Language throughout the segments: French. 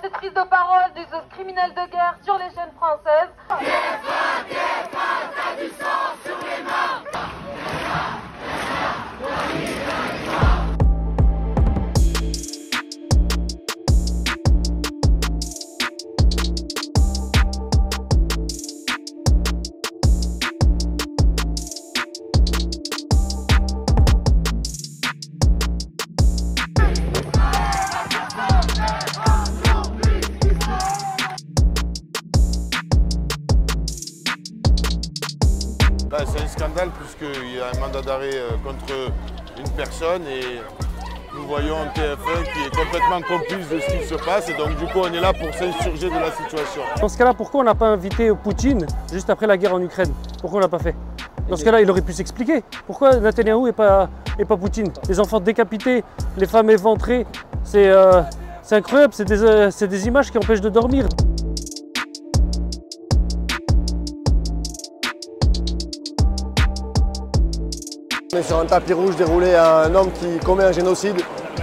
cette prise de parole de ce criminel de guerre sur les chaînes françaises. T'as du sang sur les mains. C'est un scandale puisqu'il y a un mandat d'arrêt contre une personne et nous voyons TF1 qui est complètement complice de ce qui se passe et donc du coup on est là pour s'insurger de la situation. Dans ce cas-là, pourquoi on n'a pas invité Poutine juste après la guerre en Ukraine? Pourquoi on ne l'a pas fait? Dans ce cas-là, il aurait pu s'expliquer. Pourquoi Netanyahou et pas Poutine? Les enfants décapités, les femmes éventrées, c'est incroyable, c'est des images qui empêchent de dormir. On est sur un tapis rouge déroulé à un homme qui commet un génocide,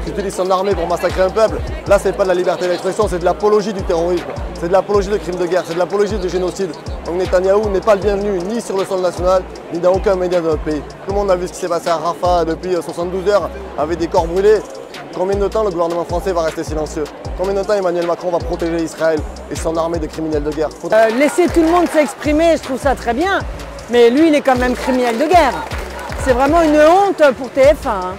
qui utilise son armée pour massacrer un peuple. Là, c'est pas de la liberté d'expression, c'est de l'apologie du terrorisme, c'est de l'apologie de crimes de guerre, c'est de l'apologie de génocide. Donc Netanyahou n'est pas le bienvenu ni sur le sol national, ni dans aucun média de notre pays. Tout le monde a vu ce qui s'est passé à Rafah depuis 72 heures, avec des corps brûlés. Combien de temps le gouvernement français va rester silencieux? Combien de temps Emmanuel Macron va protéger Israël et son armée de criminels de guerre? Laisser tout le monde s'exprimer, je trouve ça très bien, mais lui, il est quand même criminel de guerre. C'est vraiment une honte pour TF1.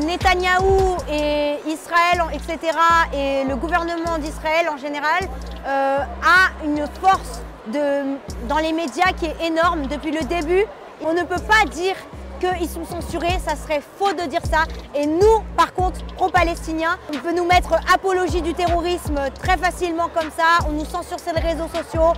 Netanyahou et Israël, etc., et le gouvernement d'Israël en général, a une force dans les médias qui est énorme depuis le début. On ne peut pas dire qu'ils sont censurés, ça serait faux de dire ça. Et nous, par contre, pro-palestiniens, on peut nous mettre apologie du terrorisme très facilement comme ça, on nous censure sur les réseaux sociaux.